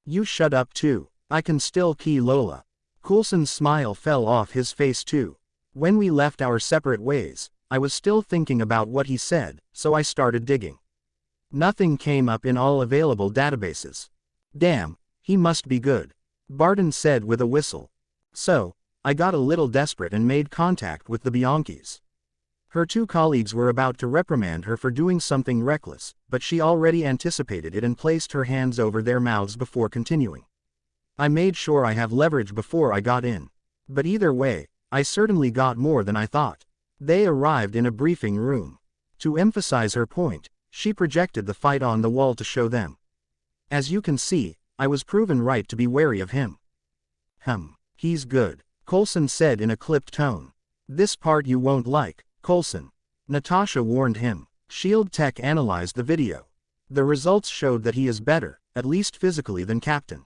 You shut up too. I can still key Lola. Coulson's smile fell off his face too. When we left our separate ways, I was still thinking about what he said, so I started digging. Nothing came up in all available databases. Damn, he must be good, Barden said with a whistle. So, I got a little desperate and made contact with the Bianchis. Her two colleagues were about to reprimand her for doing something reckless, but she already anticipated it and placed her hands over their mouths before continuing. I made sure I have leverage before I got in. But either way, I certainly got more than I thought. They arrived in a briefing room. To emphasize her point, she projected the fight on the wall to show them. As you can see, I was proven right to be wary of him. He's good, Coulson said in a clipped tone. This part you won't like, Coulson, Natasha warned him. Shield Tech analyzed the video. The results showed that he is better, at least physically, than Captain.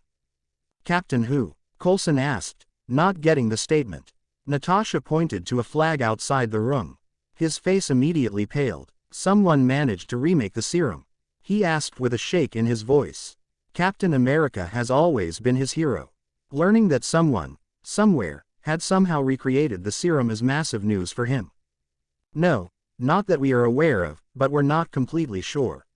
Captain who? Coulson asked, not getting the statement. Natasha pointed to a flag outside the room. His face immediately paled. Someone managed to remake the serum. He asked with a shake in his voice. Captain America has always been his hero. Learning that someone, somewhere, had somehow recreated the serum is massive news for him. No, not that we are aware of, but we're not completely sure.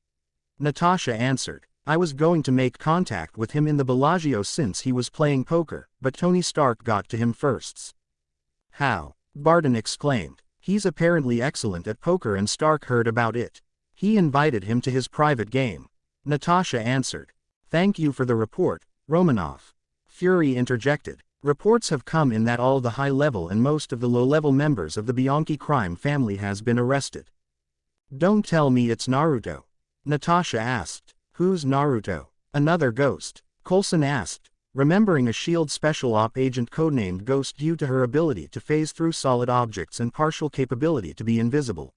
Natasha answered. I was going to make contact with him in the Bellagio since he was playing poker, but Tony Stark got to him first. How? Barden exclaimed. He's apparently excellent at poker and Stark heard about it. He invited him to his private game. Natasha answered. Thank you for the report, Romanov. Fury interjected. Reports have come in that all the high-level and most of the low-level members of the Bianchi crime family has been arrested. Don't tell me it's Naruto. Natasha asked. Who's Naruto? Another ghost, Coulson asked, remembering a SHIELD special op agent codenamed Ghost due to her ability to phase through solid objects and partial capability to be invisible.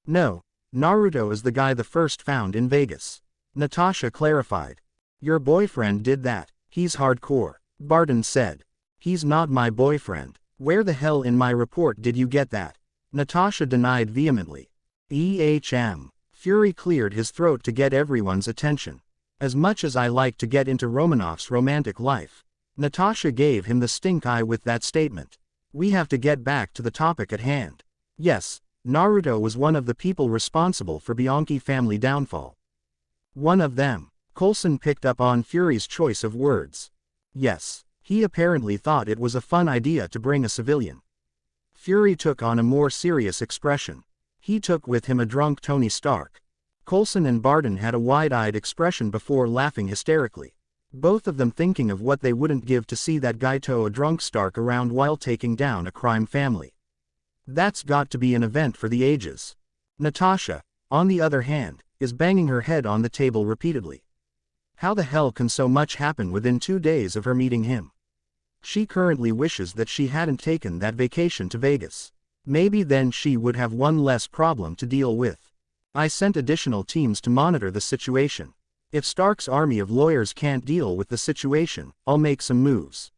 No, Naruto is the guy the first found in Vegas. Natasha clarified. Your boyfriend did that. He's hardcore, Barden said. He's not my boyfriend. Where the hell in my report did you get that? Natasha denied vehemently. Fury cleared his throat to get everyone's attention. As much as I like to get into Romanov's romantic life, Natasha gave him the stink eye with that statement. We have to get back to the topic at hand. Yes, Naruto was one of the people responsible for Bianchi family downfall. One of them. Coulson picked up on Fury's choice of words. Yes, he apparently thought it was a fun idea to bring a civilian. Fury took on a more serious expression. He took with him a drunk Tony Stark. Coulson and Barden had a wide-eyed expression before laughing hysterically. Both of them thinking of what they wouldn't give to see that guy tow a drunk Stark around while taking down a crime family. That's got to be an event for the ages. Natasha, on the other hand, is banging her head on the table repeatedly. How the hell can so much happen within 2 days of her meeting him? She currently wishes that she hadn't taken that vacation to Vegas. Maybe then she would have one less problem to deal with. I sent additional teams to monitor the situation. If Stark's army of lawyers can't deal with the situation, I'll make some moves.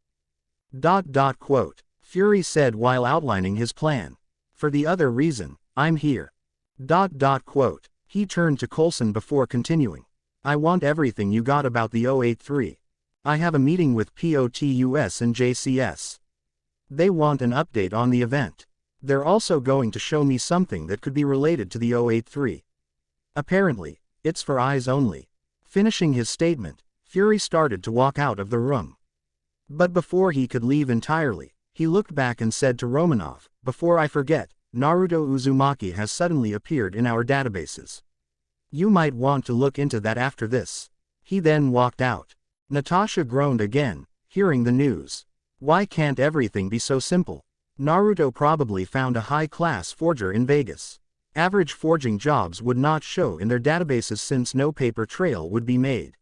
Quote. Fury said while outlining his plan. For the other reason, I'm here. Quote. He turned to Coulson before continuing. I want everything you got about the 083. I have a meeting with POTUS and JCS. They want an update on the event. They're also going to show me something that could be related to the 083. Apparently, it's for eyes only. Finishing his statement, Fury started to walk out of the room. But before he could leave entirely, he looked back and said to Romanov, before I forget, Naruto Uzumaki has suddenly appeared in our databases. You might want to look into that after this. He then walked out. Natasha groaned again, hearing the news. Why can't everything be so simple? Naruto probably found a high-class forger in Vegas. Average forging jobs would not show in their databases since no paper trail would be made.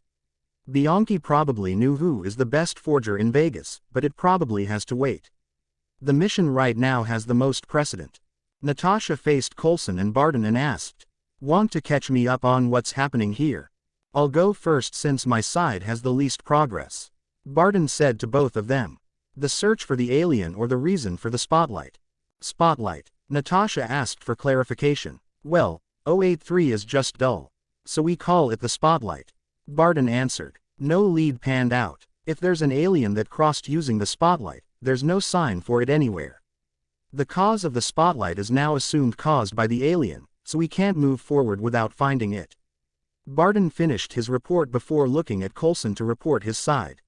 Bianchi probably knew who is the best forger in Vegas, but it probably has to wait. The mission right now has the most precedent. Natasha faced Coulson and Barton and asked, Want to catch me up on what's happening here? I'll go first since my side has the least progress. Barton said to both of them. The search for the alien or the reason for the spotlight? Spotlight. Natasha asked for clarification. Well, 083 is just dull. So we call it the spotlight. Barton answered. No lead panned out. If there's an alien that crossed using the spotlight, there's no sign for it anywhere. The cause of the spotlight is now assumed caused by the alien, so we can't move forward without finding it. Barton finished his report before looking at Coulson to report his side.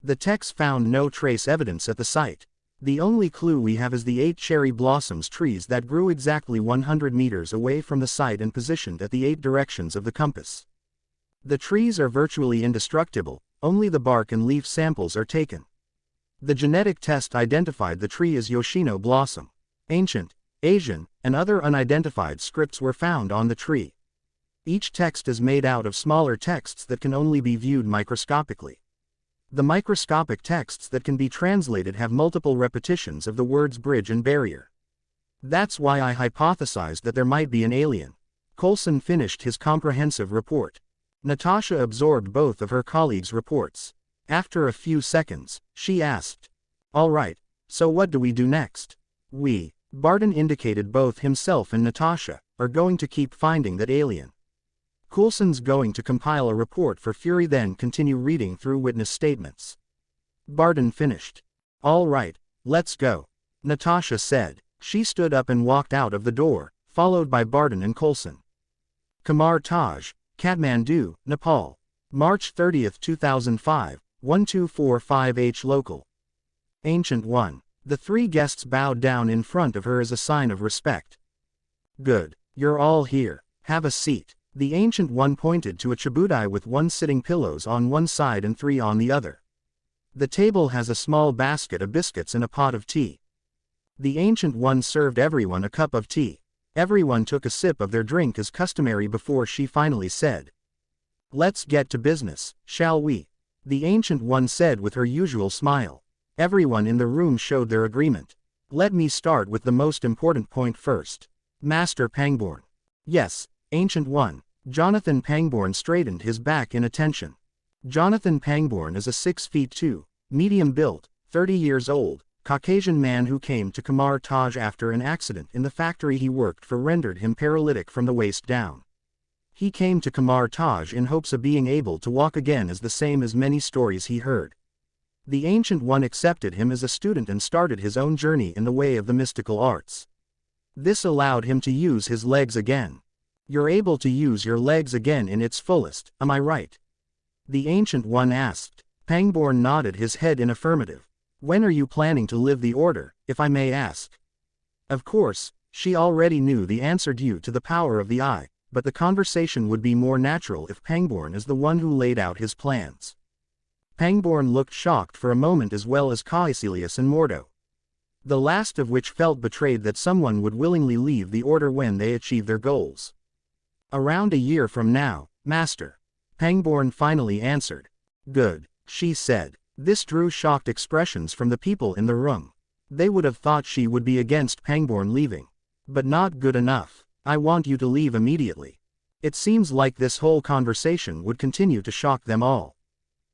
The techs found no trace evidence at the site. The only clue we have is the 8 cherry blossoms trees that grew exactly 100 meters away from the site and positioned at the 8 directions of the compass. The trees are virtually indestructible, only the bark and leaf samples are taken. The genetic test identified the tree as Yoshino blossom. Ancient, Asian, and other unidentified scripts were found on the tree. Each text is made out of smaller texts that can only be viewed microscopically. The microscopic texts that can be translated have multiple repetitions of the words bridge and barrier. That's why I hypothesized that there might be an alien. Coulson finished his comprehensive report. Natasha absorbed both of her colleagues' reports. After a few seconds, she asked, All right, so what do we do next? We, Barton indicated both himself and Natasha, are going to keep finding that alien. Coulson's going to compile a report for Fury then continue reading through witness statements. Barton finished. All right, let's go. Natasha said. She stood up and walked out of the door, followed by Barton and Coulson. Kamartaj, Kathmandu, Nepal. March 30, 2005, 1245H local. Ancient One. The 3 guests bowed down in front of her as a sign of respect. Good. You're all here. Have a seat. The Ancient One pointed to a chabudai with 1 sitting pillows on one side and 3 on the other. The table has a small basket of biscuits and a pot of tea. The Ancient One served everyone a cup of tea. Everyone took a sip of their drink as customary before she finally said, Let's get to business, shall we? The Ancient One said with her usual smile. Everyone in the room showed their agreement. Let me start with the most important point first. Master Pangborn. Yes, Ancient One. Jonathan Pangborn straightened his back in attention. Jonathan Pangborn is a 6'2", medium-built, 30 years old, Caucasian man who came to Kamartaj after an accident in the factory he worked for rendered him paralytic from the waist down. He came to Kamartaj in hopes of being able to walk again as the same as many stories he heard. The Ancient One accepted him as a student and started his own journey in the way of the mystical arts. This allowed him to use his legs again. You're able to use your legs again in its fullest, am I right? The Ancient One asked. Pangborn nodded his head in affirmative. When are you planning to live the order, if I may ask? Of course, she already knew the answer due to the power of the eye, but the conversation would be more natural if Pangborn is the one who laid out his plans. Pangborn looked shocked for a moment as well as Caecilius and Mordo. The last of which felt betrayed that someone would willingly leave the order when they achieve their goals. Around a year from now, Master. Pangborn finally answered. Good, she said. This drew shocked expressions from the people in the room. They would have thought she would be against Pangborn leaving. But not good enough. I want you to leave immediately. It seems like this whole conversation would continue to shock them all.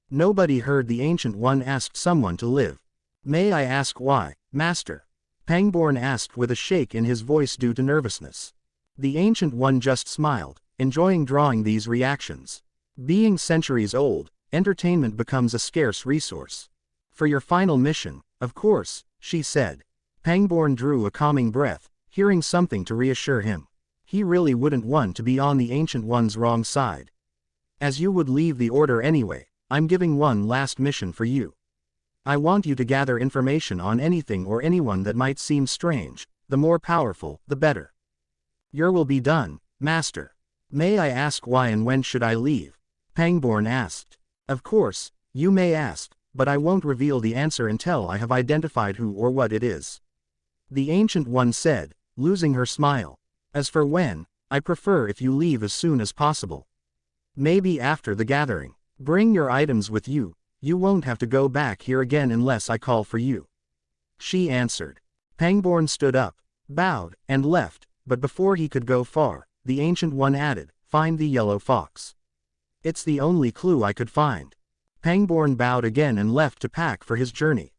Nobody heard the Ancient One ask someone to live. May I ask why, Master? Pangborn asked with a shake in his voice due to nervousness. The Ancient One just smiled, enjoying drawing these reactions. Being centuries old, entertainment becomes a scarce resource. For your final mission, of course, she said. Pangborn drew a calming breath, hearing something to reassure him. He really wouldn't want to be on the Ancient One's wrong side. As you would leave the Order anyway, I'm giving one last mission for you. I want you to gather information on anything or anyone that might seem strange. The more powerful, the better. Your will be done, Master. May I ask why and when should I leave? Pangborn asked. Of course, you may ask, but I won't reveal the answer until I have identified who or what it is. The Ancient One said, losing her smile. As for when, I prefer if you leave as soon as possible. Maybe after the gathering. Bring your items with you, you won't have to go back here again unless I call for you. She answered. Pangborn stood up, bowed, and left, but before he could go far, the Ancient One added, find the yellow fox. It's the only clue I could find. Pangborn bowed again and left to pack for his journey.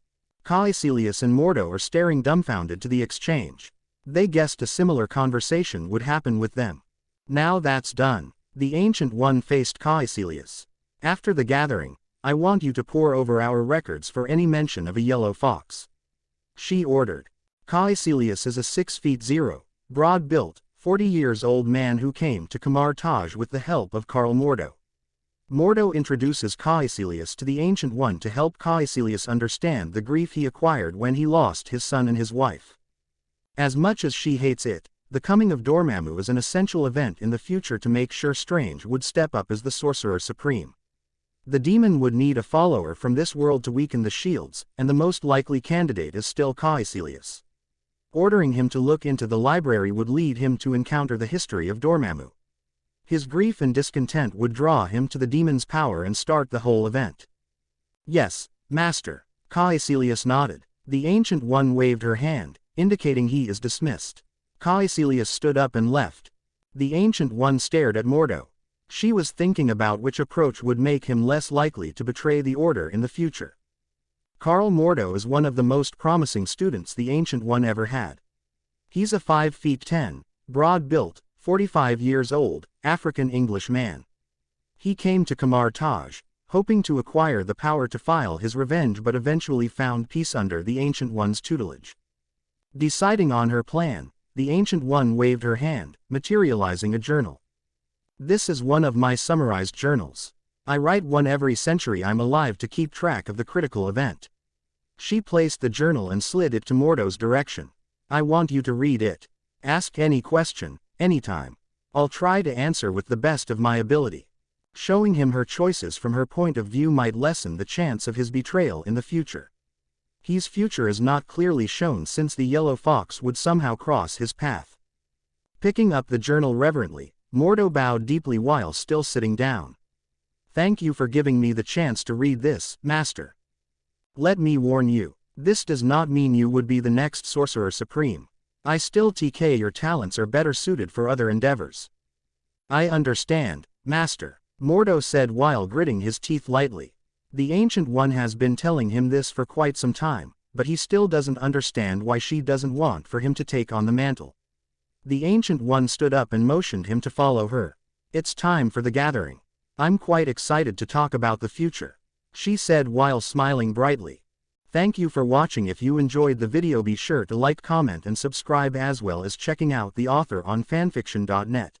Caecilius and Mordo are staring dumbfounded to the exchange. They guessed a similar conversation would happen with them. Now that's done. The Ancient One faced Caecilius. After the gathering, I want you to pore over our records for any mention of a yellow fox. She ordered. Caecilius is a 6'0", broad-built, 40-years-old man who came to Kamartaj with the help of Karl Mordo. Mordo introduces Caecilius to the Ancient One to help Caecilius understand the grief he acquired when he lost his son and his wife. As much as she hates it, the coming of Dormammu is an essential event in the future to make sure Strange would step up as the Sorcerer Supreme. The demon would need a follower from this world to weaken the shields, and the most likely candidate is still Caecilius. Ordering him to look into the library would lead him to encounter the history of Dormammu. His grief and discontent would draw him to the demon's power and start the whole event. Yes, Master. Caecilius nodded. The Ancient One waved her hand, indicating he is dismissed. Caecilius stood up and left. The Ancient One stared at Mordo. She was thinking about which approach would make him less likely to betray the Order in the future. Karl Mordo is one of the most promising students the Ancient One ever had. He's a 5'10", broad-built, 45 years old, African-English man. He came to Kamartaj, hoping to acquire the power to file his revenge but eventually found peace under the Ancient One's tutelage. Deciding on her plan, the Ancient One waved her hand, materializing a journal. This is one of my summarized journals. I write one every century I'm alive to keep track of the critical event. She placed the journal and slid it to Mordo's direction. I want you to read it. Ask any question, anytime. I'll try to answer with the best of my ability. Showing him her choices from her point of view might lessen the chance of his betrayal in the future. His future is not clearly shown since the yellow fox would somehow cross his path. Picking up the journal reverently, Mordo bowed deeply while still sitting down. Thank you for giving me the chance to read this, Master. Let me warn you, this does not mean you would be the next Sorcerer Supreme. I still think your talents are better suited for other endeavors. I understand, Master, Mordo said while gritting his teeth lightly. The Ancient One has been telling him this for quite some time, but he still doesn't understand why she doesn't want for him to take on the mantle. The Ancient One stood up and motioned him to follow her. It's time for the gathering. I'm quite excited to talk about the future, she said while smiling brightly. Thank you for watching. If you enjoyed the video, be sure to like, comment and subscribe, as well as checking out the author on fanfiction.net.